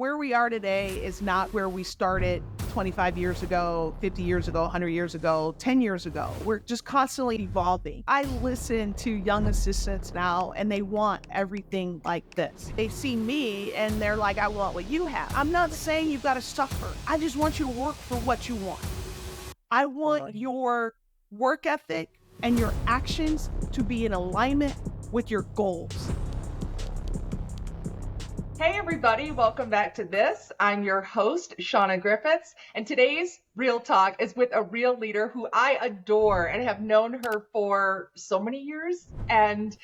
Where we are today is not where we started 25 years ago, 50 years ago, 100 years ago, 10 years ago. We're just constantly evolving. I listen to young assistants now and they want everything like this. They see me and they're like, I want what you have. I'm not saying you've got to suffer. I just want you to work for what you want. I want your work ethic and your actions to be in alignment with your goals. Hey everybody, welcome back to this. I'm your host, Shauna Griffiths, and today's Real Talk is with a real leader who I adore and have known her for so many years. And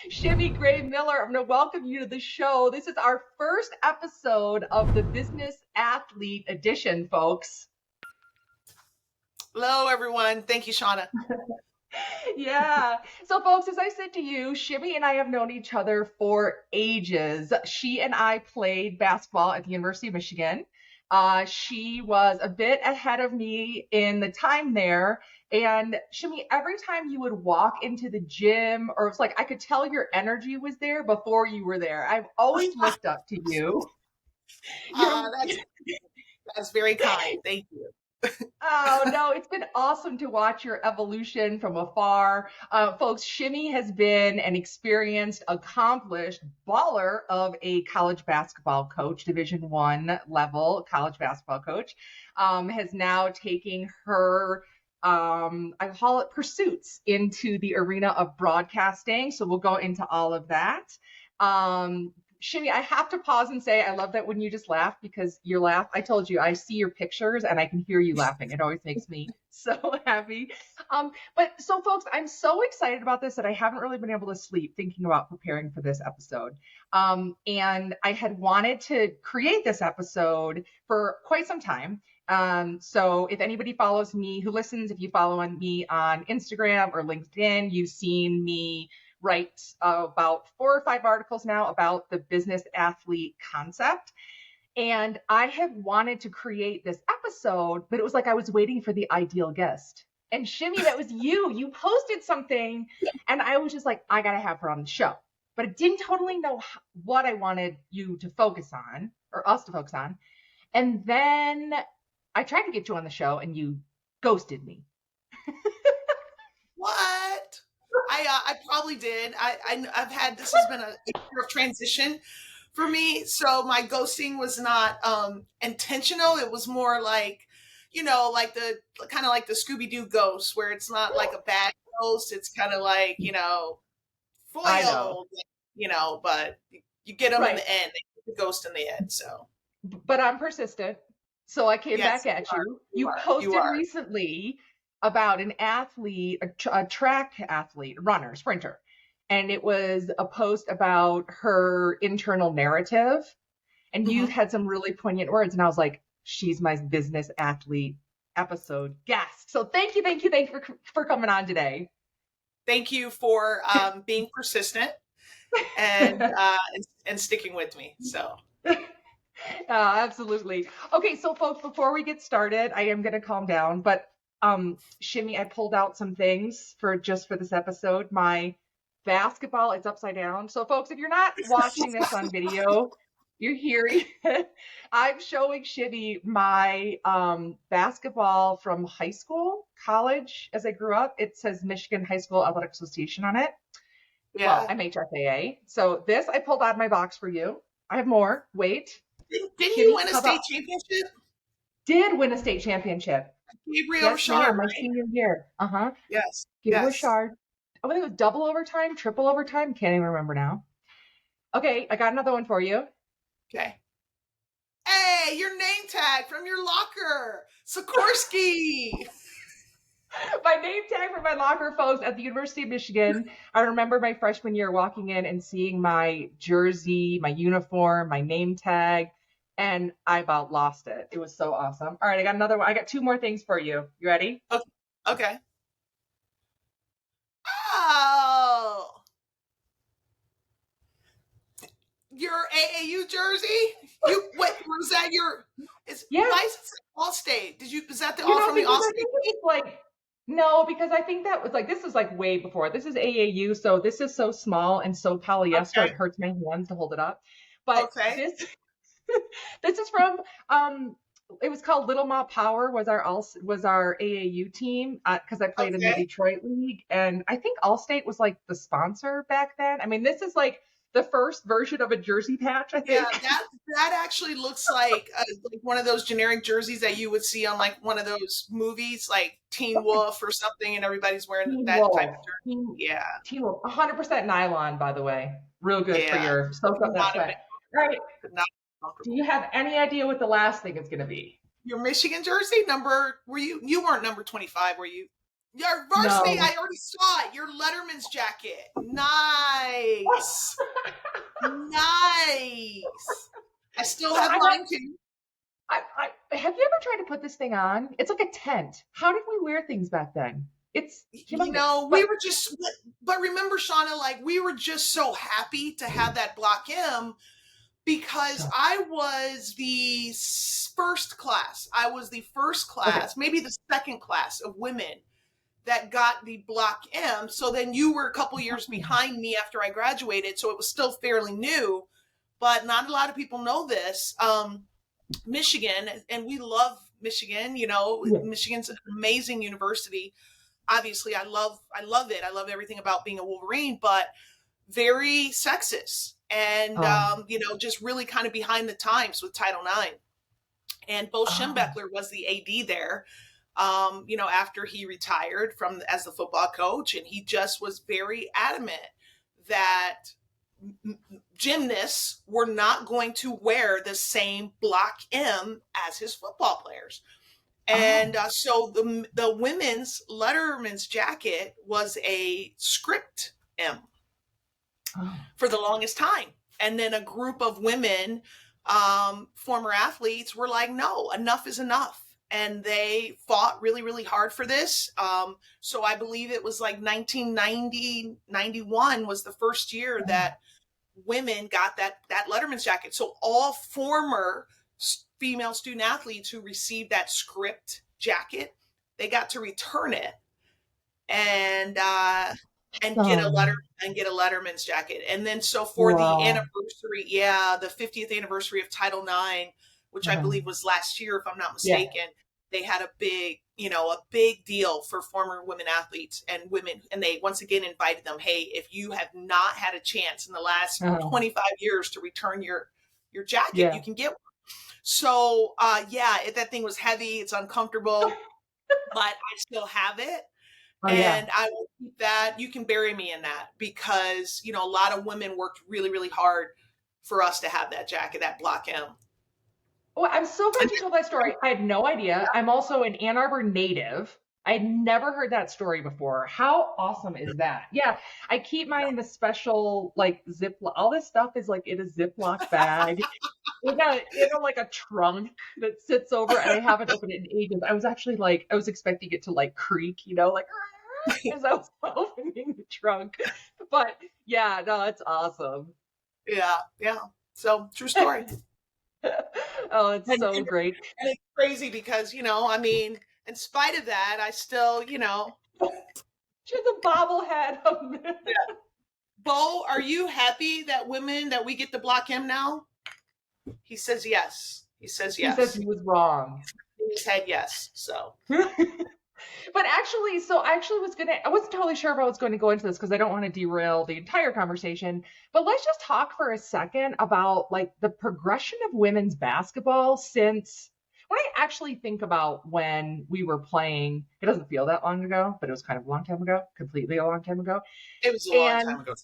Shimmy Gray-Miller, I'm going to welcome you to the show. This is our first episode of the Business Athlete Edition, folks. Hello, everyone. Thank you, Shauna. Yeah. So folks, as I said to you, Shimmy and I have known each other for ages. She and I played basketball at the University of Michigan. She was a bit ahead of me in the time there. And Shimmy, every time you would walk into the gym, or it's like I could tell your energy was there before you were there. I've always looked up to you. That's very kind. Thank you. Oh, no, it's been awesome to watch your evolution from afar. Folks, Shimmy has been an experienced, accomplished baller of a college basketball coach, Division I level college basketball coach, has now taken her, I call it pursuits into the arena of broadcasting. So we'll go into all of that. Shimmy, I have to pause and say I love that when you just laugh, because your laugh, I told you, I see your pictures and I can hear you laughing. It always makes me so happy. But so folks, I'm so excited about this that I haven't really been able to sleep thinking about preparing for this episode. And I had wanted to create this episode for quite some time. So if anybody follows me who listens, if you follow me on Instagram or LinkedIn, you've seen me write about 4 or 5 articles now about the business athlete concept. And I have wanted to create this episode, but it was like I was waiting for the ideal guest. And Shimmy, that was you. You posted something and I was just like, I got to have her on the show. But I didn't totally know what I wanted you to focus on, or us to focus on. And then I tried to get you on the show and you ghosted me. What? I probably did. I've had, this has been a year of transition for me. So my ghosting was not intentional. It was more like, like the kind of like the Scooby-Doo ghost, where it's not like a bad ghost. It's kind of like, foiled, but you get them in the end. They get the ghost in the end. So, but I'm persistent. So I came back at you. You posted recently about an athlete, a track athlete, runner, sprinter. And it was a post about her internal narrative. And you had some really poignant words. And I was like, she's my business athlete episode guest. So thank you for coming on today. Thank you for being persistent and sticking with me. So. Absolutely. Okay, so folks, before we get started, I am going to calm down, but Shimmy, I pulled out some things for this episode. My basketball, it's upside down. So folks, if you're not watching this on video, you're hearing I'm showing Shimmy my basketball from high school, college, as I grew up. It says Michigan High School Athletic Association on it. Yeah. Well, I'm HFAA. So this I pulled out of my box for you. I have more. Wait. Didn't you win a state championship? Did win a state championship. Gabriel Richard, my senior year. Yes. Gabriel Richard. I think it was double overtime, triple overtime. Can't even remember now. Okay, I got another one for you. Okay. Hey, your name tag from your locker, Sikorsky. My name tag from my locker, folks, at the University of Michigan. I remember my freshman year walking in and seeing my jersey, my uniform, my name tag. And I about lost it. It was so awesome. All right, I got another one. I got 2 more things for you. You ready? Okay. Oh, your AAU jersey? Was that your? Why is it Allstate? Is that the all from the Allstate? No, because I think that was this is way before. This is AAU, so this is so small and so polyester, It hurts my hands to hold it up. But Okay. this this is from it was called Little Ma Power was our AAU team because I played in the Okay. Detroit League, and I think Allstate was like the sponsor back then. I mean, this is like the first version of a jersey patch, I Yeah, think. that actually looks like one of those generic jerseys that you would see on like one of those movies, like Teen Wolf or something, and everybody's wearing Teen that type of Wolf, jersey. Yeah, Teen Wolf, 100% nylon, by the way, real good for yeah. your soak Could up that not have been, sweat. All right, could not be do comfortable. you have any idea what the last thing is going to be? Your Michigan jersey number? You weren't number 25, were you? Your varsity, No. I already saw it. Your Letterman's jacket. Nice. Nice. I still So have I got mine too. have you ever tried to put this thing on? It's like a tent. How did we wear things back then? It's You humongous. know, we But were just, but remember, Shauna, like we were just so happy to have that Block M because so I was the first class. I was the first okay. class, maybe the second class of women that got the Block M. So then you were a couple years behind me after I graduated. So it was still fairly new, but not a lot of people know this. Michigan, and we love Michigan, you know, Yeah. Michigan's an amazing university. Obviously, I love it. I love everything about being a Wolverine, but very sexist and, Oh. just really kind of behind the times with Title IX. And Bo Oh. Schembechler was the AD there, after he retired from as the football coach, and he just was very adamant that gymnasts were not going to wear the same Block M as his football players. And Oh. so the women's Letterman's jacket was a script M Oh. for the longest time. And then a group of women, former athletes, were like, no, enough is enough. And they fought really, really hard for this. So I believe it was like 1990, 91 was the first year that women got that Letterman's jacket. So all former female student athletes who received that script jacket, they got to return it and and get a letter Awesome. and get a Letterman's jacket. And then so for the Wow. anniversary, yeah, the 50th anniversary of Title IX, which I Uh-huh. believe was last year, if I'm not Yeah. mistaken, they had a big deal for former women athletes and women. And they once again invited them, hey, if you have not had a chance in the last Uh-huh. 25 years to return your jacket, you Yeah. can get one. So yeah, that thing was heavy, it's uncomfortable, but I still have it Oh yeah. and I will keep that. You can bury me in that because, a lot of women worked really, really hard for us to have that jacket, that Block M. Well, I'm so And glad you told that story. I had no idea. I'm also an Ann Arbor native. I had never heard that story before. How awesome is that? Yeah, I keep mine in a special like Ziploc. All this stuff is like in a Ziploc bag. We got like a trunk that sits over, and I haven't opened it in ages. I was actually like, I was expecting it to like creak, like as I was opening the trunk. But yeah, no, it's awesome. yeah, yeah. So true story. Oh, it's And, so and, great. and it's crazy because, in spite of that, I still, She's a bobblehead of Bo, are you happy that we get the Block M now? He says yes. He says He says yes. he was wrong. In his head, yes. So But actually, I wasn't totally sure if I was going to go into this because I don't want to derail the entire conversation. But let's just talk for a second about like the progression of women's basketball since when I actually think about when we were playing, it doesn't feel that long ago, but it was kind of a long time ago, completely a long time ago. it was a long And time ago.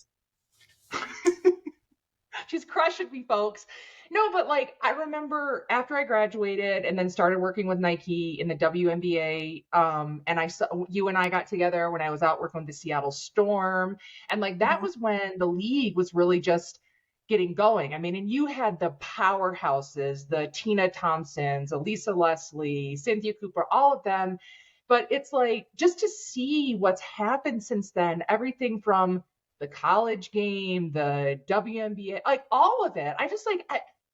she's crushing me, folks. No, but like I remember after I graduated and then started working with Nike in the WNBA, and I saw you and I got together when I was out working with the Seattle Storm, and like that Mhm. was when the league was really just getting going. I mean, and you had the powerhouses, the Tina Thompsons, Elisa Leslie, Cynthia Cooper, all of them. But it's like just to see what's happened since then, everything from the college game, the WNBA, like all of it. I just like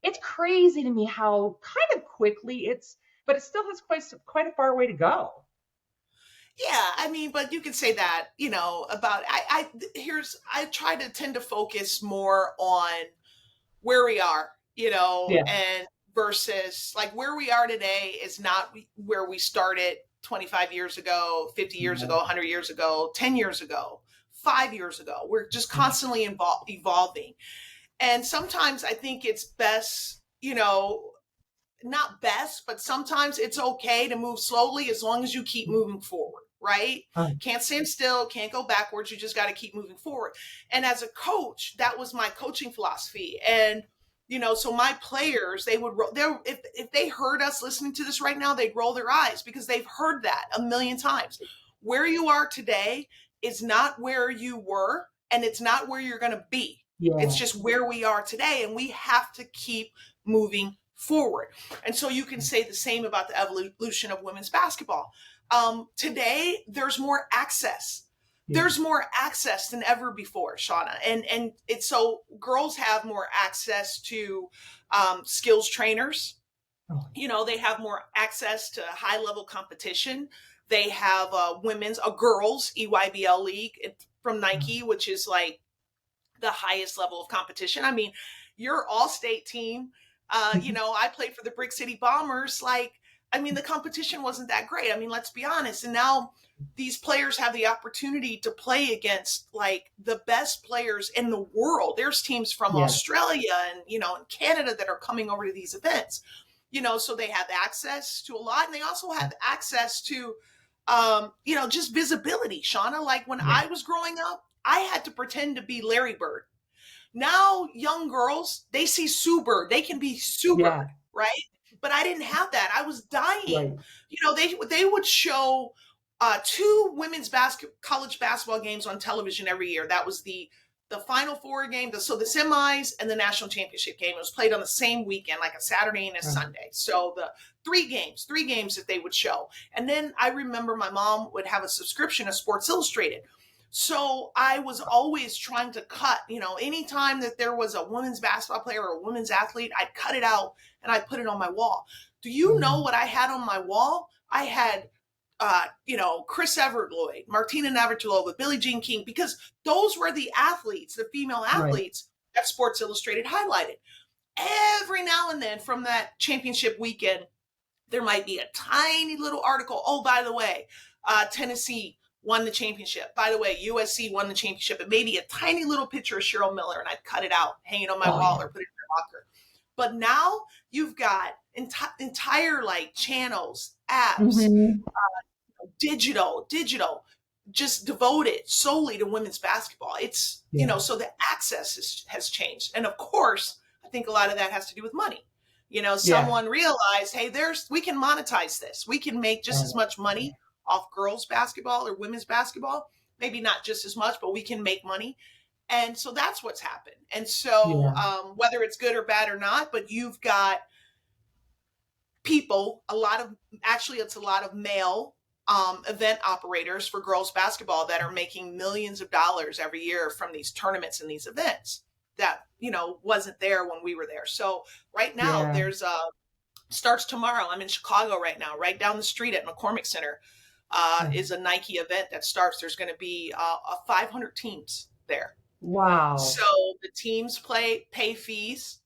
it's crazy to me how kind of quickly but it still has quite a far way to go. Yeah, I mean, but you can say that, about I try to tend to focus more on where we are, Yeah. and versus like where we are today is not where we started 25 years ago, 50 years ago, 100 years ago, 10 years ago, 5 years ago. We're just constantly evolving. And sometimes I think it's best, not best, but sometimes it's okay to move slowly as long as you keep moving forward, right? Can't stand still, can't go backwards. You just got to keep moving forward. And as a coach, that was my coaching philosophy. And, so my players, they would, if they heard us listening to this right now, they'd roll their eyes because they've heard that a million times. Where you are today is not where you were, and it's not where you're going to be. Yeah. It's just where we are today, and we have to keep moving forward. And so you can say the same about the evolution of women's basketball. Today, there's more access. There's more access than ever before, Shauna. And it's so girls have more access to skills trainers. They have more access to high level competition. They have a girls EYBL league from Nike, which is like the highest level of competition. I mean, your all-state team, I played for the Brick City Bombers. The competition wasn't that great. I mean, let's be honest. And now these players have the opportunity to play against like the best players in the world. There's teams from Australia and, and Canada that are coming over to these events, so they have access to a lot. And they also have access to, just visibility, Shauna. Like when I was growing up, I had to pretend to be Larry Bird. Now young girls, they see Sue Bird. They can be Sue Bird, right? But I didn't have that. I was dying. They would show 2 women's college basketball games on television every year. That was the Final Four game, the semis and the national championship game. It was played on the same weekend, like a Saturday and a Sunday. So the 3 games that they would show. And then I remember my mom would have a subscription to Sports Illustrated. So I was always trying to cut, anytime that there was a women's basketball player or a women's athlete, I'd cut it out and I'd put it on my wall. Do you know what I had on my wall? I had, Chris Everett-Lloyd, Martina Navratilova, Billie Jean King, because those were the athletes, the female athletes that Sports Illustrated highlighted. Every now and then from that championship weekend, there might be a tiny little article. Oh, by the way, Tennessee won the championship. By the way, USC won the championship. It may be a tiny little picture of Cheryl Miller, and I'd cut it out, hang it on my wall, or put it in my locker. But now you've got entire like channels, apps, digital, just devoted solely to women's basketball. It's, so the access has changed. And of course, I think a lot of that has to do with money. Someone realized, hey, we can monetize this. We can make just as much money off girls basketball or women's basketball, maybe not just as much, but we can make money. And so that's what's happened. And so whether it's good or bad or not, but you've got people, it's a lot of male event operators for girls basketball that are making millions of dollars every year from these tournaments and these events that, wasn't there when we were there. So right now there's starts tomorrow. I'm in Chicago right now, right down the street at McCormick Center. Is a Nike event that starts. There's going to be 500 teams there. Wow. So the teams pay fees.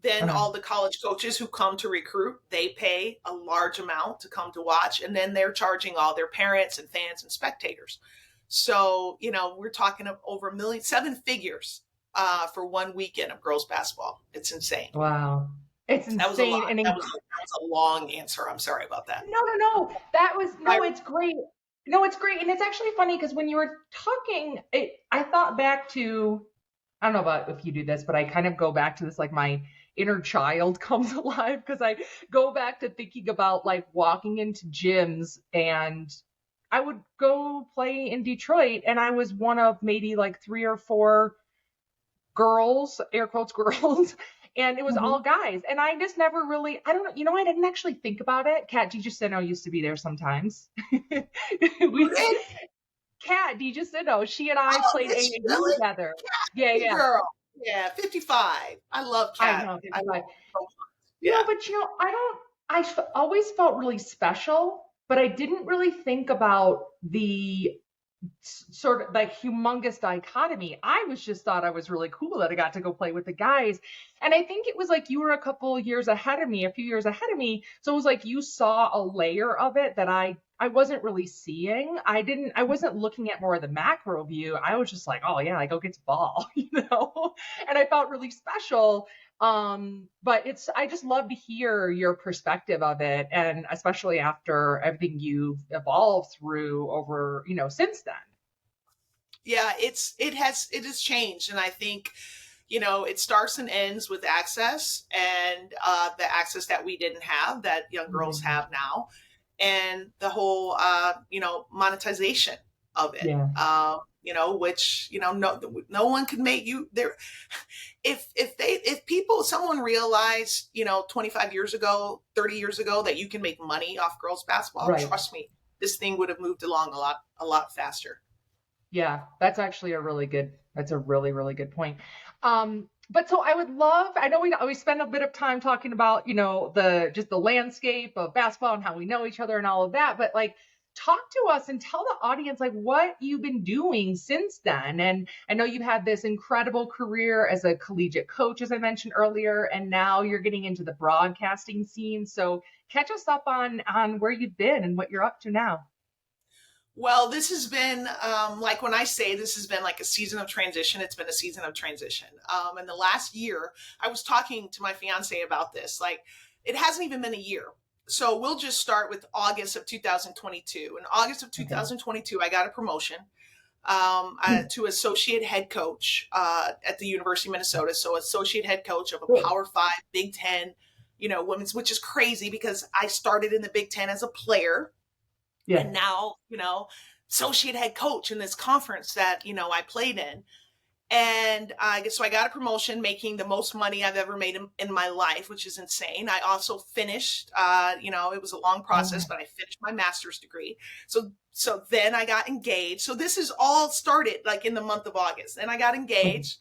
Then all the college coaches who come to recruit, they pay a large amount to come to watch. And then they're charging all their parents and fans and spectators. So, we're talking of over $1 million, 7 figures for one weekend of girls basketball. It's insane. Wow. It's insane. That was a long answer. I'm sorry about that. No. It's great. No, it's great. And it's actually funny because when you were talking, I thought back to, I don't know about if you do this, but I kind of go back to this, like my inner child comes alive because I go back to thinking about like walking into gyms, and I would go play in Detroit, and I was one of maybe like 3 or 4 girls, air quotes girls, and it was all guys. And I just never really, I don't know, I didn't actually think about it. Kat DiGiustino used to be there sometimes. Kat DiGiustino, she and I played AAU together. Kat, girl. Yeah, 55. I love Kat. I know, 55. Yeah. No, but I always felt really special, but I didn't really think about the sort of like humongous dichotomy. I just thought I was really cool that I got to go play with the guys. And I think it was like you were a couple years ahead of me, a few years ahead of me. So it was like you saw a layer of it that I wasn't really seeing. I wasn't looking at more of the macro view. I was just like, oh yeah, like go get the ball, And I felt really special. But I just love to hear your perspective of it, and especially after everything you've evolved through over, since then. Yeah, it has changed, and I think it starts and ends with access, and the access that we didn't have that young girls Mhm. have now, and the whole monetization of it. Yeah. Which no one can make you there. If someone realized 25 years ago, 30 years ago, that you can make money off girls basketball, Right. trust me, this thing would have moved along a lot faster. Yeah, that's actually that's a really, really good point. But so I know we spend a bit of time talking about, just the landscape of basketball and how we know each other and all of that, but like talk to us and tell the audience like what you've been doing since then. And I know you've had this incredible career as a collegiate coach, as I mentioned earlier, and now you're getting into the broadcasting scene. So catch us up on where you've been and what you're up to now. Well, this has been, like when I say this has been like a season of transition, it's been a season of transition. In the last year, I was talking to my fiance about this. Like, it hasn't even been a year. So we'll just start with August of 2022. In August of Okay. 2022, I got a promotion to associate head coach at the University of Minnesota. So associate head coach of a Cool. Power Five, Big Ten, women's, which is crazy because I started in the Big Ten as a player. Yeah. And now, associate head coach in this conference that, I played in. And so I got a promotion, making the most money I've ever made in my life, which is insane. I also finished, it was a long process, but I finished my master's degree. So then I got engaged. So this is all started like in the month of August. And I got engaged,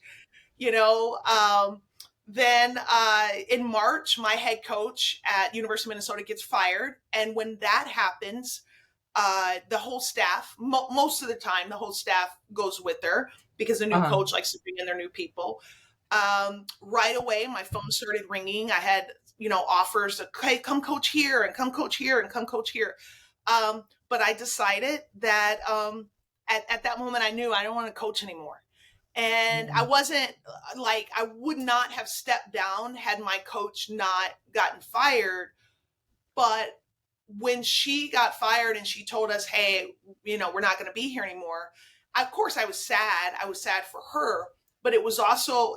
then in March, my head coach at University of Minnesota gets fired. And when that happens, the whole staff, most of the time, the whole staff goes with her because the new coach likes to bring in their new people. Right away, my phone started ringing. I had, offers to, hey, come coach here and come coach here and come coach here. But I decided that at that moment, I knew I don't want to coach anymore. And I wasn't I would not have stepped down had my coach not gotten fired. But when she got fired and she told us, hey, we're not going to be here anymore, of course I was sad. I was sad for her, but it was also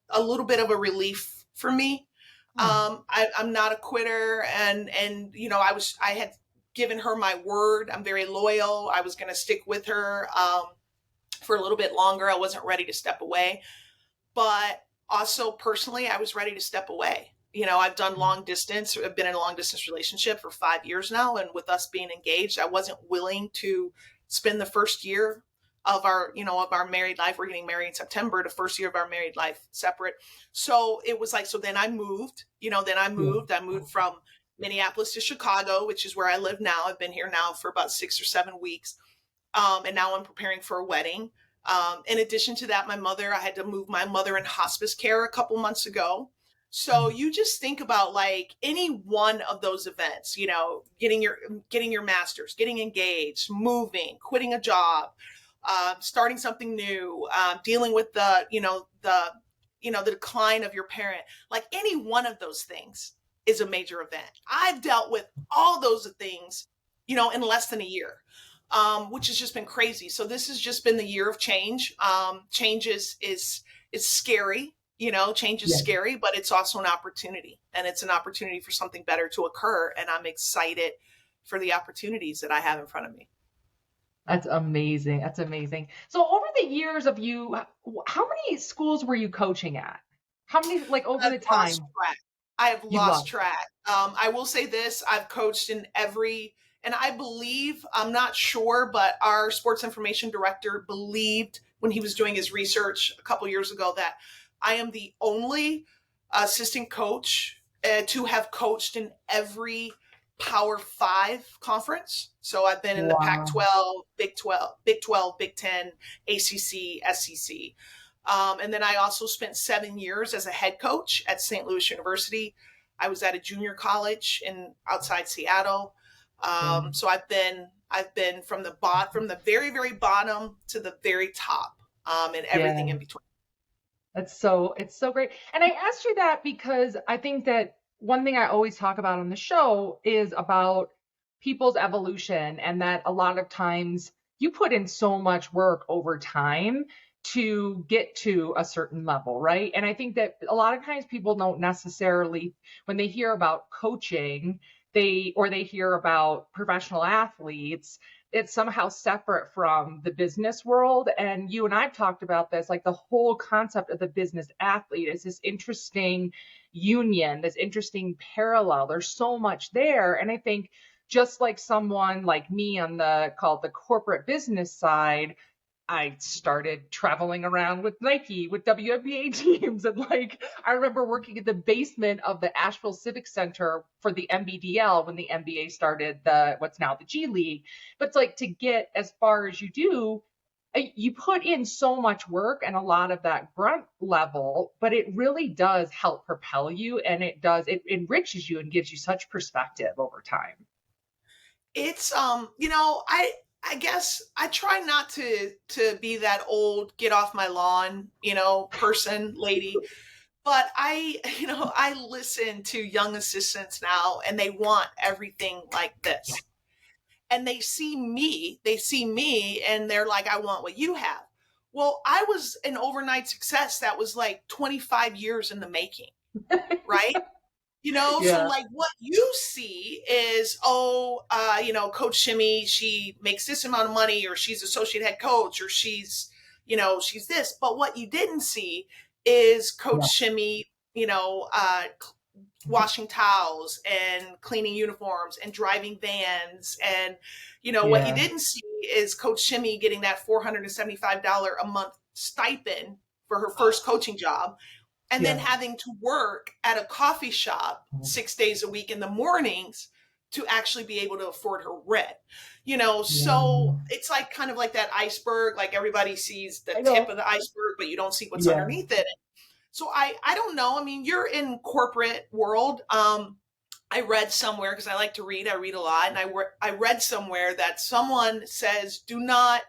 a little bit of a relief for me. I'm not a quitter. And I had given her my word. I'm very loyal. I was going to stick with her for a little bit longer. I wasn't ready to step away, but also personally, I was ready to step away. I've done long distance. I've been in a long distance relationship for 5 years now. And with us being engaged, I wasn't willing to spend the first year of our married life. We're getting married in September, the first year of our married life separate. So it was like, so then I moved, I moved from Minneapolis to Chicago, which is where I live now. I've been here now for about 6 or 7 weeks. And now I'm preparing for a wedding. In addition to that, I had to move my mother in hospice care a couple months ago. So you just think about like any one of those events, getting your master's, getting engaged, moving, quitting a job, starting something new, dealing with the decline of your parent. Like any one of those things is a major event. I've dealt with all those things, in less than a year. Which has just been crazy. So this has just been the year of change. Change is scary, change is scary, but it's also an opportunity, and it's an opportunity for something better to occur. And I'm excited for the opportunities that I have in front of me. That's amazing. That's amazing. So over the years of you, how many schools were you coaching at? How many, like over the time? I have lost track. I will say this, I've coached in every, and I believe, I'm not sure, but our sports information director believed when he was doing his research a couple years ago that I am the only assistant coach to have coached in every Power 5 conference. So I've been in the Pac-12, Big 12, Big 10, ACC, SEC. And then I also spent 7 years as a head coach at St. Louis University. I was at a junior college in outside Seattle. So I've been from the very, very bottom to the very top, and everything Yeah. in between. It's so great. And I asked you that because I think that one thing I always talk about on the show is about people's evolution, and that a lot of times you put in so much work over time to get to a certain level, right? And I think that a lot of times people don't necessarily, when they hear about coaching, they hear about professional athletes, it's somehow separate from the business world. And you and I've talked about this, like the whole concept of the business athlete is this interesting union, this interesting parallel. There's so much there. And I think just like someone like me on the corporate business side, I started traveling around with Nike, with WNBA teams. And like, I remember working in the basement of the Asheville Civic Center for the NBDL when the NBA started what's now the G League. But it's like, to get as far as you do, you put in so much work and a lot of that grunt level, but it really does help propel you, and it enriches you and gives you such perspective over time. It's I guess I try not to be that old get off my lawn, person, lady. But I listen to young assistants now, and they want everything like this. And they see me and they're like, I want what you have. Well, I was an overnight success that was like 25 years in the making, right? So Yeah. like what you see is, Coach Shimmy, she makes this amount of money, or she's associate head coach, or she's this. But what you didn't see is Coach Yeah. Shimmy, washing towels and cleaning uniforms and driving vans. And, what you Yeah. didn't see is Coach Shimmy getting that $475 a month stipend for her first coaching job, and then Yeah. having to work at a coffee shop 6 days a week in the mornings to actually be able to afford her rent. So Yeah. it's like kind of like that iceberg, like everybody sees the I tip know. of the iceberg, but you don't see what's Yeah. underneath it. So I don't know. I mean, you're in corporate world. I read somewhere, because I like to read. I read a lot, and I read somewhere that someone says, do not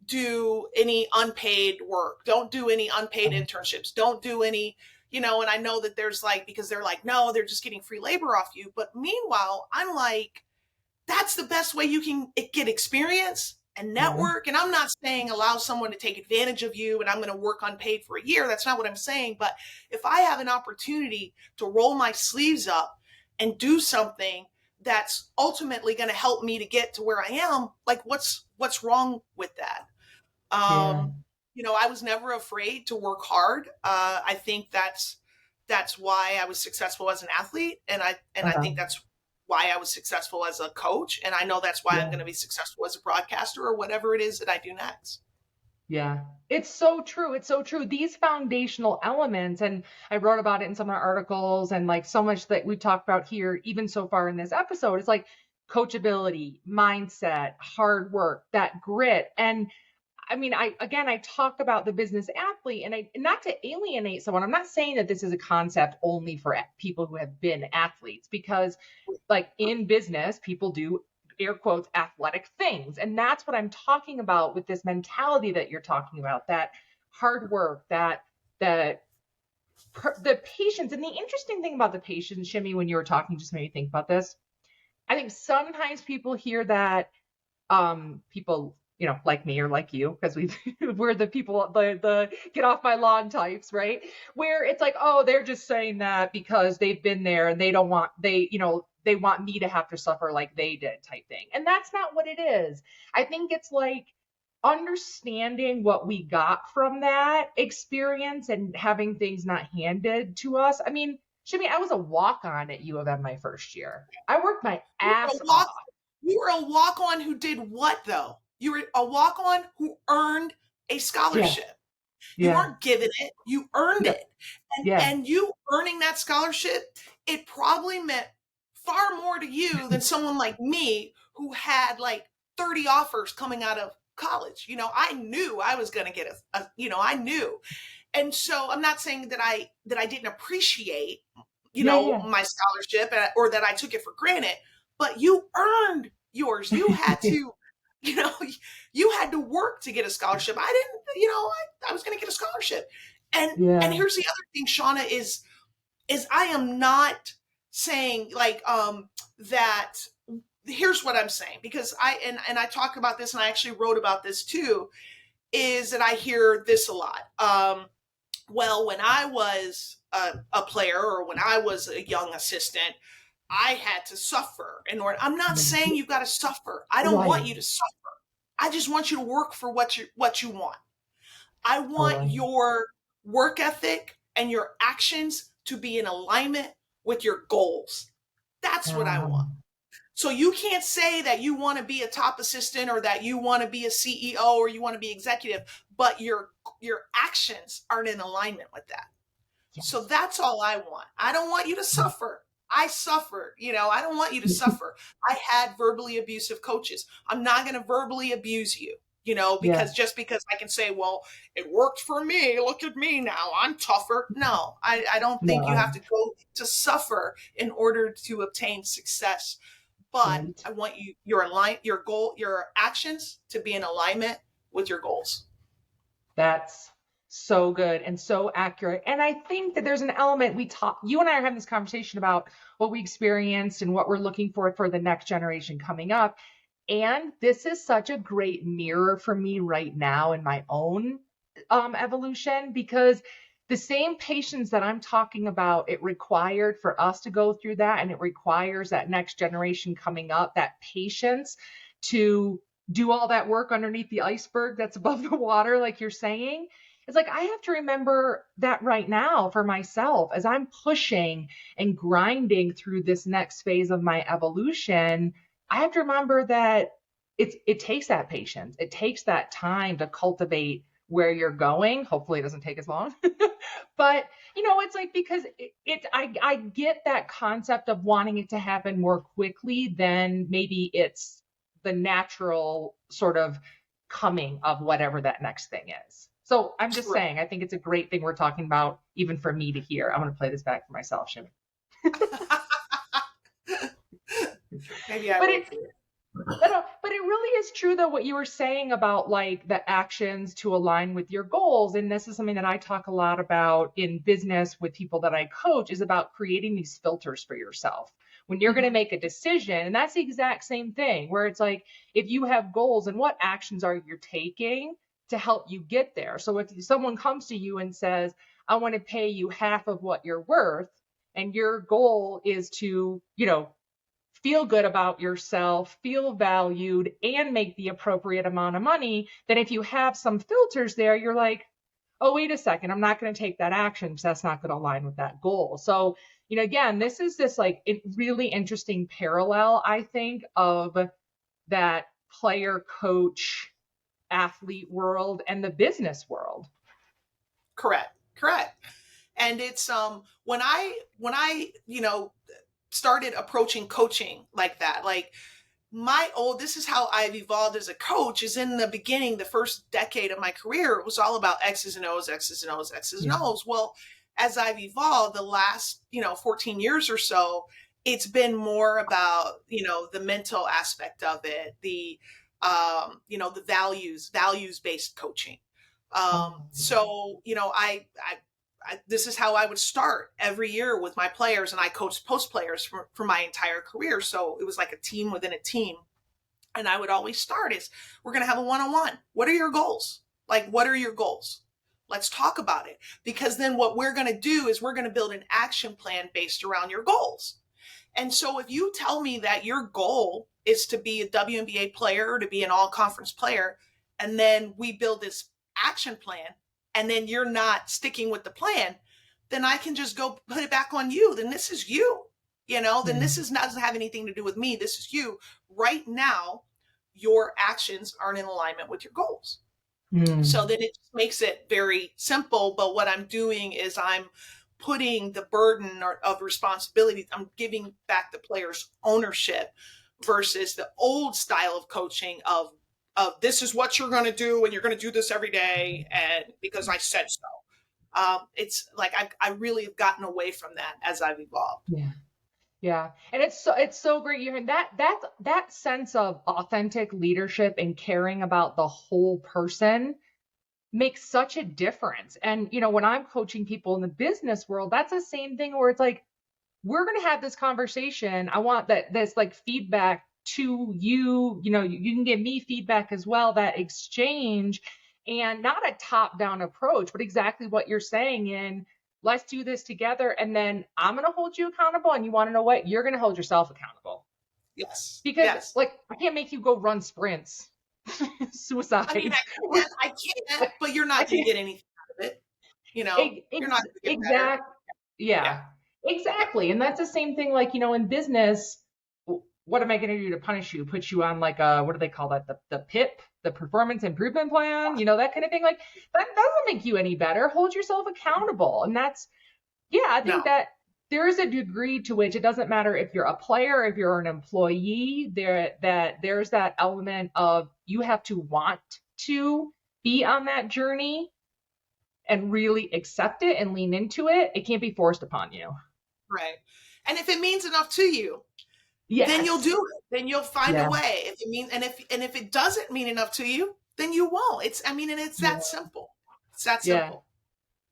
do any unpaid work. Don't do any unpaid internships. Don't do any, and I know that there's like, because they're like, no, they're just getting free labor off you. But meanwhile, I'm like, that's the best way you can get experience and Yeah. network. And I'm not saying allow someone to take advantage of you and I'm going to work unpaid for a year. That's not what I'm saying. But if I have an opportunity to roll my sleeves up and do something that's ultimately going to help me to get to where I am, like what's wrong with that? Yeah. I was never afraid to work hard. I think that's why I was successful as an athlete, and I Uh-huh. think that's why I was successful as a coach, and I know that's why I'm Yeah. going to be successful as a broadcaster or whatever it is that I do next. Yeah. It's so true. It's so true. These foundational elements, and I wrote about it in some of our articles, and like so much that we've talked about here, even so far in this episode, is like coachability, mindset, hard work, that grit. And I mean, I talk about the business athlete, and not to alienate someone. I'm not saying that this is a concept only for people who have been athletes, because like in business, people do air quotes athletic things. And that's what I'm talking about with this mentality that you're talking about, that hard work, that the patience. And the interesting thing about the patience, Shimmy, when you were talking, just made me think about this. I think sometimes people hear that, people, like me or like you, because we're the people, the get off my lawn types, right? Where it's like, oh, they're just saying that because they've been there and they want me to have to suffer like they did, type thing. And that's not what it is. I think it's like understanding what we got from that experience and having things not handed to us. I mean, Shimmy, I was a walk-on at U of M my first year. I worked my You were ass a walk off. you were a walk-on who did what though? You were a walk-on who earned a Yeah. scholarship. You Yeah. weren't given it, you earned Yeah. it. And Yeah. and you earning that scholarship, it probably meant far more to you than someone like me who had like 30 offers coming out of college. I knew I was going to get I knew. and so I'm not saying that I didn't appreciate, Yeah. my scholarship, or that I took it for granted, but you earned yours. You had to, you know, you had to work to get a scholarship. I didn't, I was going to get a scholarship. And Yeah. here's the other thing, Shauna, is I am not saying like, that, here's what I'm saying, because I talk about this, and I actually wrote about this too, is that I hear this a lot. Well, when I was a player, or when I was a young assistant, I had to suffer in order. I'm not saying you got to suffer. I don't want Right. you to suffer. I just want you to work for what you want. I want Totally. your work ethic and your actions to be in alignment with your goals. That's what I want. So you can't say that you want to be a top assistant, or that you want to be a CEO, or you want to be executive, but your actions aren't in alignment with that. So Yes. that's all I want. I don't want you to suffer. I suffered, I don't want you to suffer. I had verbally abusive coaches. I'm not going to verbally abuse you, Yeah. because I can say, well, it worked for me. Look at me now. I'm tougher. No, I don't think you have No. to go to suffer in order to obtain success. But Right. I want your goal, your actions to be in alignment with your goals. That's so good and so accurate. And I think that there's an element you and I are having this conversation about what we experienced and what we're looking for the next generation coming up. And this is such a great mirror for me right now in my own evolution, because the same patience that I'm talking about, it required for us to go through that. And it requires that next generation coming up, that patience to do all that work underneath the iceberg that's above the water, like you're saying. It's like I have to remember that right now for myself as I'm pushing and grinding through this next phase of my evolution. I have to remember that it takes that patience. It takes that time to cultivate where you're going. Hopefully it doesn't take as long. But it's like, because I get that concept of wanting it to happen more quickly than maybe it's the natural sort of coming of whatever that next thing is. So I'm just Right. saying, I think it's a great thing we're talking about, even for me to hear. I'm going to play this back for myself, Shimmy. Maybe I But will it, too. but it really is true, though, what you were saying about like the actions to align with your goals. And this is something that I talk a lot about in business with people that I coach, is about creating these filters for yourself when you're going to Mhm. make a decision. And that's the exact same thing, where it's like, if you have goals, and what actions are you taking to help you get there? So if someone comes to you and says, I want to pay you half of what you're worth, and your goal is to, feel good about yourself, feel valued, and make the appropriate amount of money, then if you have some filters there, you're like, oh, wait a second, I'm not going to take that action because that's not going to align with that goal. So, again, this is this like really interesting parallel, I think, of that player, coach, athlete world and the business world. Correct. And it's when I started approaching coaching like that, like this is how I've evolved as a coach. Is in the beginning, the first decade of my career, it was all about X's and O's, X's and O's, X's and Yeah. O's. Well, as I've evolved the last 14 years or so, it's been more about the mental aspect of it, the the values based coaching. So this is how I would start every year with my players, and I coached post players for my entire career. So it was like a team within a team. And I would always start is, we're going to have a one-on-one. What are your goals? Like, what are your goals? Let's talk about it. Because then what we're going to do is we're going to build an action plan based around your goals. And so if you tell me that your goal is to be a WNBA player or to be an all conference player, and then we build this action plan, and then you're not sticking with the plan, then I can just go put it back on you. Then this is you, then this is not, doesn't have anything to do with me. This is you. Right now, your actions aren't in alignment with your goals. So then it just makes it very simple. But what I'm doing is I'm putting the burden of responsibility, I'm giving back the players ownership, versus the old style of coaching of this is what you're going to do, and you're going to do this every day, and because I said so. it's like I really have gotten away from that as I've evolved. Yeah. Yeah. And it's so great you hearing that sense of authentic leadership and caring about the whole person makes such a difference. And when I'm coaching people in the business world, that's the same thing where it's like, we're going to have this conversation. I want this like feedback to you. You can give me feedback as well, that exchange, and not a top down approach, but exactly what you're saying in let's do this together. And then I'm going to hold you accountable. And you want to know what? You're going to hold yourself accountable. Yes. Because yes. like, I can't make you go run sprints. Suicide. I mean, I can't, but you're not going to get anything out of it. You're not going to get better. Yeah, exactly. And that's the same thing, like, in business, what am I going to do to punish you? Put you on like what do they call that? The PIP, the performance improvement plan, that kind of thing. Like, that doesn't make you any better. Hold yourself accountable. And that's, I think that there is a degree to which it doesn't matter if you're a player, if you're an employee, there's that element of you have to want to be on that journey and really accept it and lean into it. It can't be forced upon you. Right. And if it means enough to you, then you'll do it. Then you'll find a way. If it means, and if it doesn't mean enough to you, then you won't. It's that simple. It's that simple.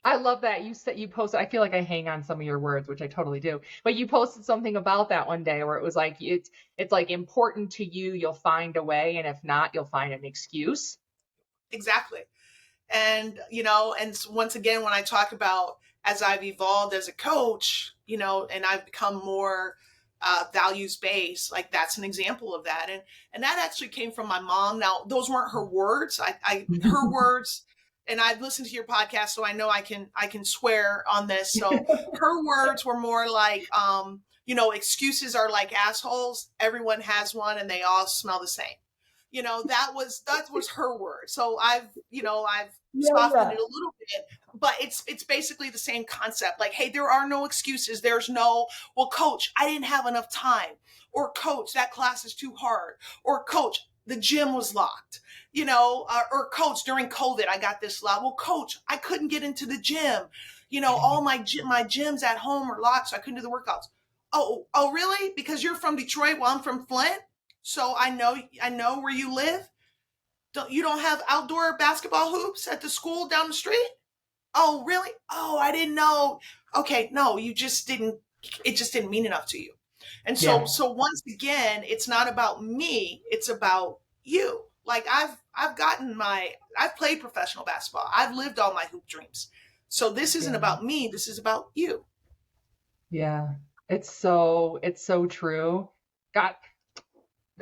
I love that you posted. I feel like I hang on some of your words, which I totally do. But you posted something about that one day where it was like it's like important to you. You'll find a way, and if not, you'll find an excuse. Exactly. And and once again, when I talk about as I've evolved as a coach, and I've become more values based, like that's an example of that. And that actually came from my mom. Now, those weren't her words. Her words. And I've listened to your podcast, so I know I can swear on this. So her words were more like, excuses are like assholes. Everyone has one, and they all smell the same. That was her word. So I've softened it a little bit, but it's basically the same concept. Like, hey, there are no excuses. There's no, well, coach, I didn't have enough time, or coach, that class is too hard, or coach, the gym was locked, or coach, during COVID, I got this lot. Well, coach, I couldn't get into the gym. All my gyms at home are locked, so I couldn't do the workouts. Oh, really? Because you're from Detroit? Well, I'm from Flint. So I know where you live. You don't have outdoor basketball hoops at the school down the street? Oh, really? Oh, I didn't know. Okay, no, it just didn't mean enough to you. And so once again, it's not about me, it's about you. Like I've played professional basketball. I've lived all my hoop dreams. So this isn't about me, this is about you. Yeah. It's so true. God,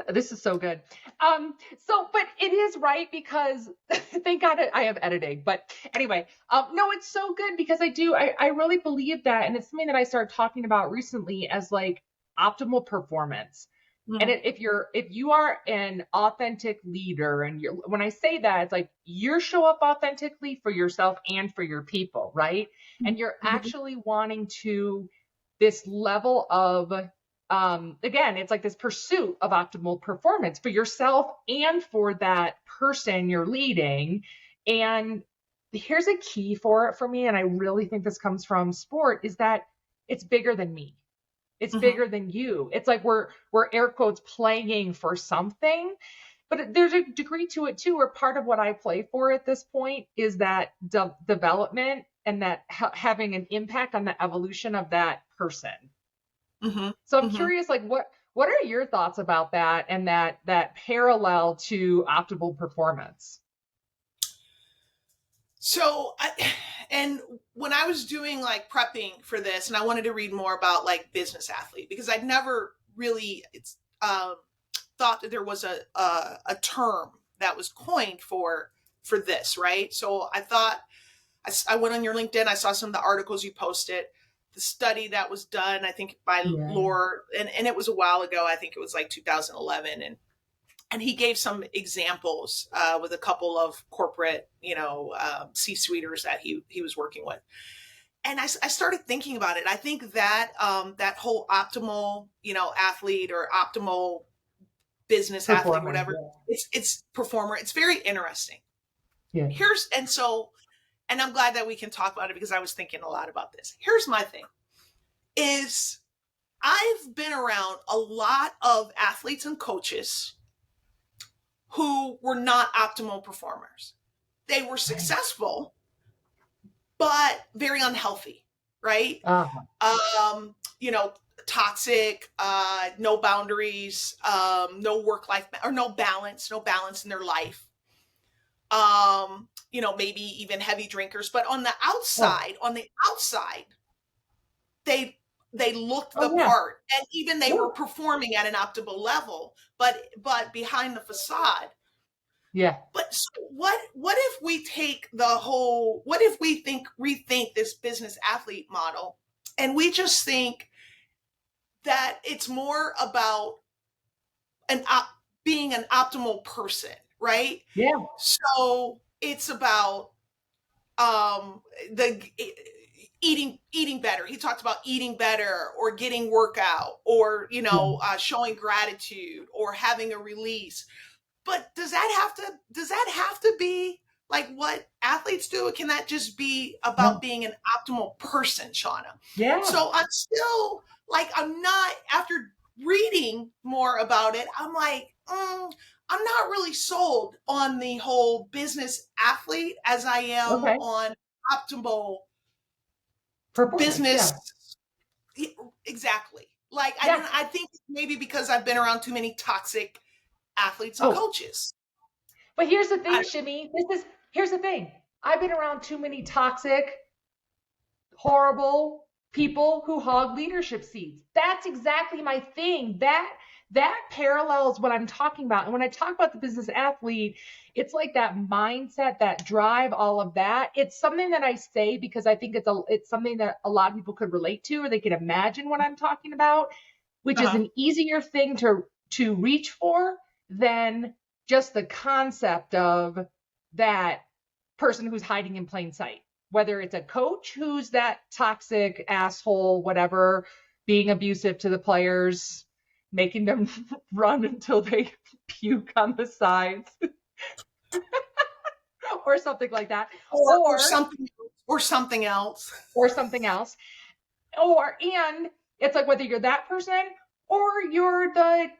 this is so good. But it is right, because thank God I have editing. But anyway, no, it's so good because I really believe that. And it's something that I started talking about recently as like optimal performance. Mm-hmm. And if you are an authentic leader, and when I say that, it's like you show up authentically for yourself and for your people, right? And you're actually wanting to this level of again, it's like this pursuit of optimal performance for yourself and for that person you're leading. And here's a key for it for me, and I really think this comes from sport, is that it's bigger than me. It's bigger than you. It's like we're air quotes playing for something, but there's a degree to it too, where part of what I play for at this point is that development and that having an impact on the evolution of that person. So I'm curious, like what are your thoughts about that and that parallel to optimal performance? So and when I was doing like prepping for this, and I wanted to read more about like business athlete, because I'd never really thought that there was a term that was coined for this, right? So I thought, I went on your LinkedIn, I saw some of the articles you posted, the study that was done, I think by Laura, and it was a while ago. I think it was like 2011, and he gave some examples with a couple of corporate, C-suiters that he was working with. And I started thinking about it. I think that that whole optimal, athlete or optimal business athlete, whatever, it's performer. It's very interesting. Yeah. and I'm glad that we can talk about it because I was thinking a lot about this. Here's my thing is I've been around a lot of athletes and coaches who were not optimal performers. They were successful, but very unhealthy, right? You know, toxic, no boundaries, no work-life, or no balance in their life. You know, maybe even heavy drinkers, but on the outside, they looked the part, and even they were performing at an optimal level, but behind the facade. Yeah. But so what if we take what if we rethink this business athlete model, and we just think that it's more about being an optimal person, right? Yeah. So it's about the eating better. He talked about eating better, or getting workout, or showing gratitude, or having a release. But does that have to be like what athletes do? Or can that just be about being an optimal person, Shauna? Yeah. So I'm still like, I'm not, after reading more about it, I'm like, I'm not really sold on the whole business athlete as I am on optimal business. Yeah. Exactly. Like, I think maybe because I've been around too many toxic athletes and coaches. But here's the thing, Shimmy. Here's the thing. I've been around too many toxic, horrible people who hog leadership seats. That's exactly my thing. That parallels what I'm talking about. And when I talk about the business athlete, it's like that mindset, that drive, all of that. It's something that I say because I think it's something that a lot of people could relate to, or they can imagine what I'm talking about, which is an easier thing to reach for than just the concept of that person who's hiding in plain sight. Whether it's a coach who's that toxic asshole, whatever, being abusive to the players, making them run until they puke on the sides, or something like that, or something else. And it's like, whether you're that person or you're the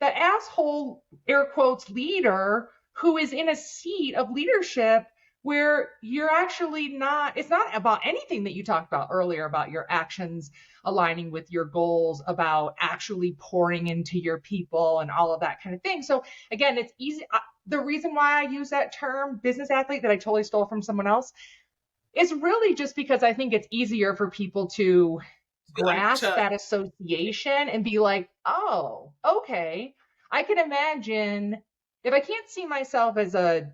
asshole, air quotes, leader who is in a seat of leadership where you're actually not, it's not about anything that you talked about earlier about your actions aligning with your goals, about actually pouring into your people and all of that kind of thing. So again, it's easy. The reason why I use that term business athlete that I totally stole from someone else is really just because I think it's easier for people to grasp that association and be like, oh, okay, I can imagine if I can't see myself as a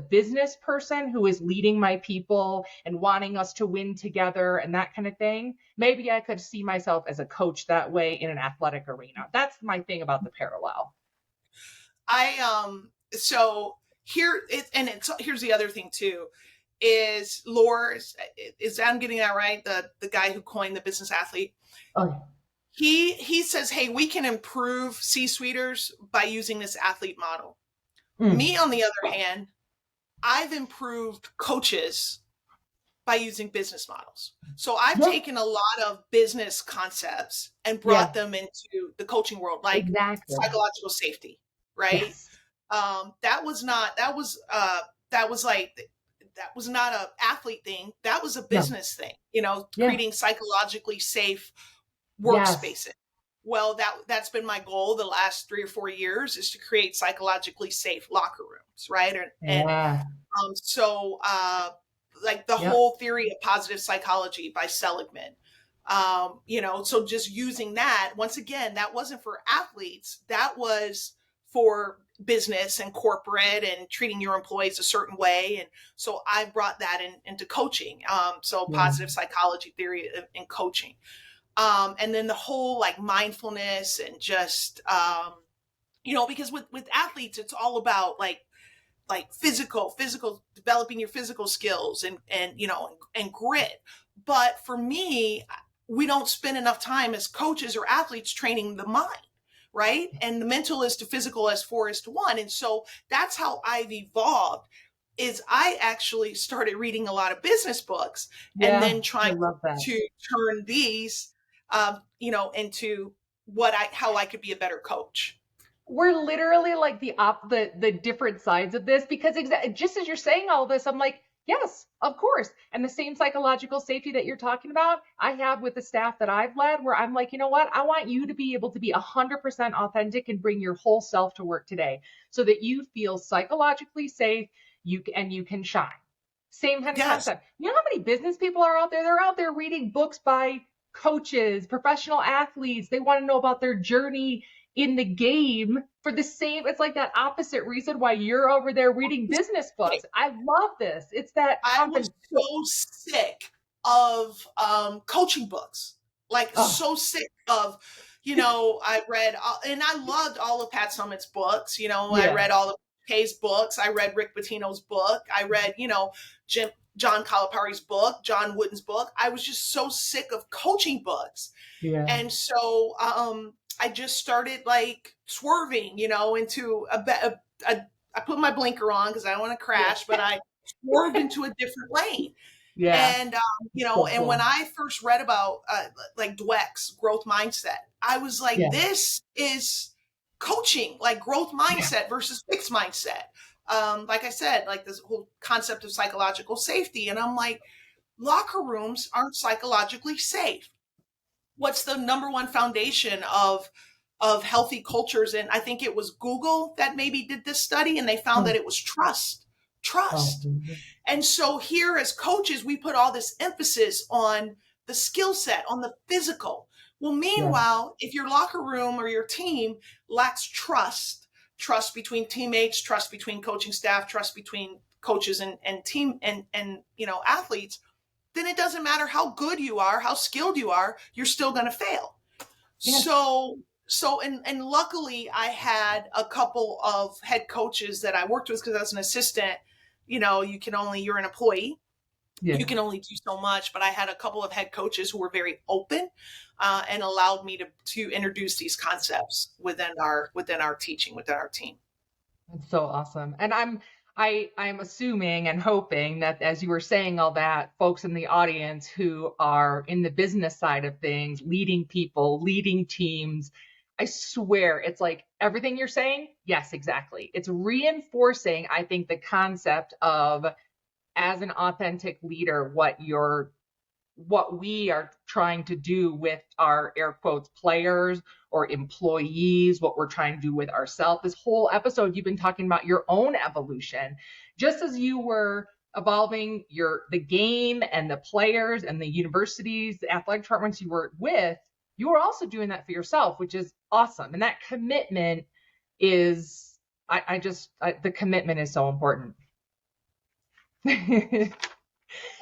business person who is leading my people and wanting us to win together and that kind of thing, maybe I could see myself as a coach that way in an athletic arena. That's my thing about the parallel. So here's the other thing too, is Lore, is I'm getting that right? The guy who coined the business athlete. Oh. He says, hey, we can improve C-suiters by using this athlete model. Me, on the other hand, I've improved coaches by using business models. So I've taken a lot of business concepts and brought them into the coaching world, like psychological safety, right? Yes. That was not an athlete thing. That was a business thing, creating psychologically safe workspaces. Well, that's been my goal the last 3 or 4 years, is to create psychologically safe locker rooms, right? Like the whole theory of positive psychology by Seligman, so just using that, once again, that wasn't for athletes, that was for business and corporate and treating your employees a certain way. And so I brought that into coaching. Positive psychology theory in coaching. And then the whole like mindfulness and just, because with athletes, it's all about like physical, developing your physical skills and grit. But for me, we don't spend enough time as coaches or athletes training the mind, right? And the mental is to physical as 4:1. And so that's how I've evolved. is I actually started reading a lot of business books and Yeah, then I trying love that. to turn these, into how I could be a better coach. We're literally like the different sides of this, because just as you're saying all this, I'm like, yes, of course. And the same psychological safety that you're talking about, I have with the staff that I've led, where I'm like, you know what? I want you to be able to be 100% authentic and bring your whole self to work today, so that you feel psychologically safe, you can shine. Same kind of Yes, concept. You know how many business people are out there? They're out there reading books by coaches, professional athletes. They want to know about their journey in the game for the same. It's like that opposite reason why you're over there reading business books. I love this. It's that I was so sick of coaching books, like oh so sick of, I read, and I loved all of Pat Summitt's books. I yeah, read all of Kay's books. I read Rick Pitino's book. I read, John Calipari's book, John Wooden's book. I was just so sick of coaching books. yeah, And so I just started like swerving, into I put my blinker on because I don't want to yeah, crash, but I swerved into a different lane. yeah. And, So and when cool. I first read about like Dweck's growth mindset, I was like, Yeah, this is coaching, like growth yeah, mindset versus fixed mindset. Like I said, like this whole concept of psychological safety. And I'm like, locker rooms aren't psychologically safe. What's the number one foundation of healthy cultures? And I think it was Google that maybe did this study, and they found hmm. that it was trust. Oh, Trust. And so here as coaches, we put all this emphasis on the skill set, on the physical. Well, yeah, meanwhile, if your locker room or your team lacks trust, trust between teammates, trust between coaching staff, trust between coaches and team and athletes, then it doesn't matter how good you are, how skilled you are, you're still going to fail. yeah, So, and luckily I had a couple of head coaches that I worked with, because as an assistant, you're an employee, yeah. you can only do so much. But I had a couple of head coaches who were very open, and allowed me to introduce these concepts within our teaching, within our team. That's so awesome. And I'm assuming and hoping that as you were saying all that, folks in the audience who are in the business side of things, leading people, leading teams, I swear it's like everything you're saying. Yes, exactly. It's reinforcing, I think, the concept of, as an authentic leader, what we are trying to do with our air quotes players or employees, what we're trying to do with ourselves. This whole episode, you've been talking about your own evolution, just as you were evolving the game and the players and the universities, the athletic departments you were with. You were also doing that for yourself, which is awesome. And that commitment is, the commitment is so important.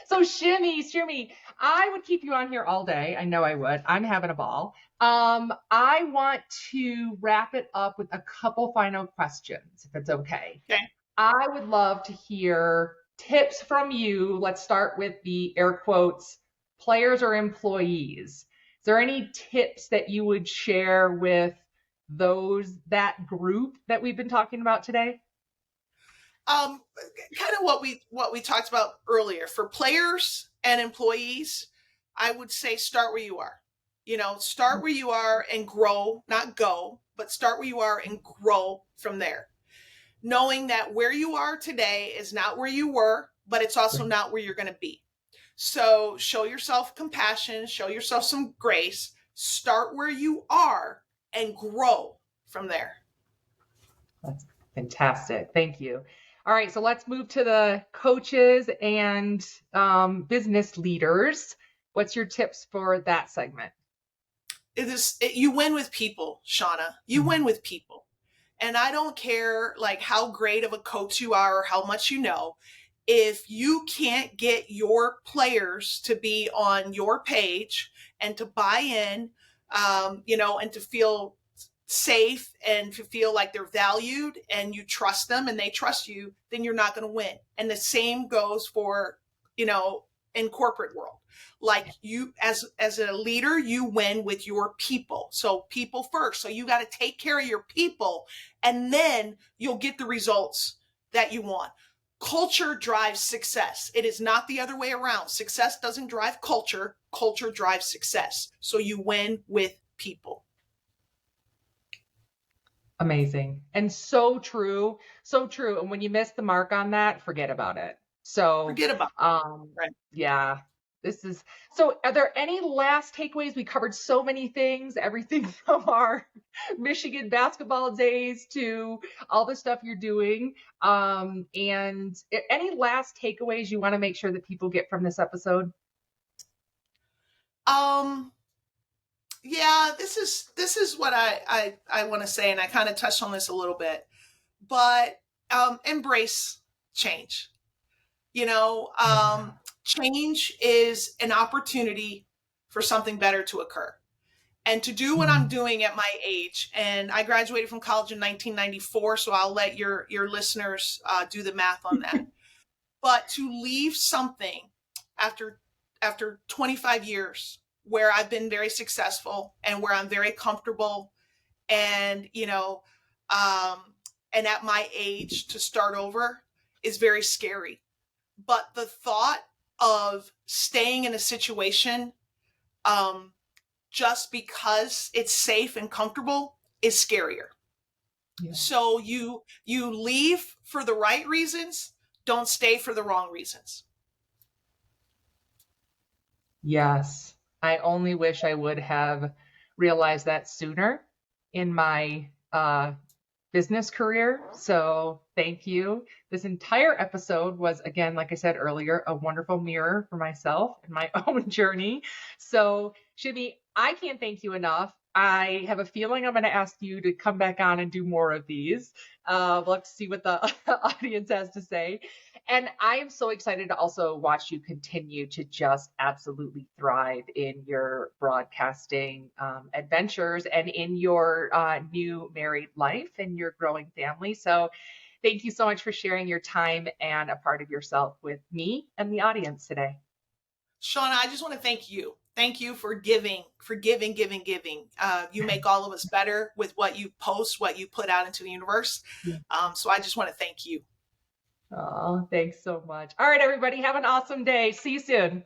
So Shimmy, I would keep you on here all day. I know I would. I'm having a ball. I want to wrap it up with a couple final questions, if it's okay. Okay. I would love to hear tips from you. Let's start with the air quotes, players or employees. Is there any tips that you would share with that group that we've been talking about today? Kind of what we talked about earlier. For players and employees, I would say start where you are. Start where you are and grow, not go, but start where you are and grow from there. Knowing that where you are today is not where you were, but it's also not where you're going to be. So show yourself compassion, show yourself some grace, start where you are and grow from there. That's fantastic. Thank you. All right, so let's move to the coaches and business leaders. What's your tips for that segment? You win with people, Shauna. You win with people. And I don't care like how great of a coach you are or how much you know. If you can't get your players to be on your page and to buy in, and to feel safe and to feel like they're valued and you trust them and they trust you, then you're not going to win. And the same goes for, in corporate world. Like you as a leader, you win with your people. So people first. So you got to take care of your people, and then you'll get the results that you want. culture drives success. It is not the other way around. Success doesn't drive culture. Culture drives success. So you win with people. Amazing. And so true. So true. And when you miss the mark on that, forget about it. So, Forget about it. Right. yeah, so are there any last takeaways? We covered so many things, everything from our Michigan basketball days to all the stuff you're doing. And any last takeaways you want to make sure that people get from this episode? Yeah, this is what I want to say, and I kind of touched on this a little bit, but embrace change. Change is an opportunity for something better to occur. And to do what I'm doing at my age, and I graduated from college in 1994, so I'll let your listeners do the math on that. But to leave something after 25 years where I've been very successful and where I'm very comfortable, and and at my age to start over is very scary. But the thought of staying in a situation just because it's safe and comfortable is scarier. Yeah. So you leave for the right reasons, don't stay for the wrong reasons. Yes. I only wish I would have realized that sooner in my business career. So thank you. This entire episode was, again, like I said earlier, a wonderful mirror for myself and my own journey. So Shimmy, I can't thank you enough. I have a feeling I'm going to ask you to come back on and do more of these. We'll have to see what the audience has to say. And I am so excited to also watch you continue to just absolutely thrive in your broadcasting adventures and in your new married life and your growing family. So thank you so much for sharing your time and a part of yourself with me and the audience today. Shauna, I just want to thank you. Thank you for giving. You make all of us better with what you post, what you put out into the universe. So I just want to thank you. Oh, thanks so much. All right, everybody, have an awesome day. See you soon.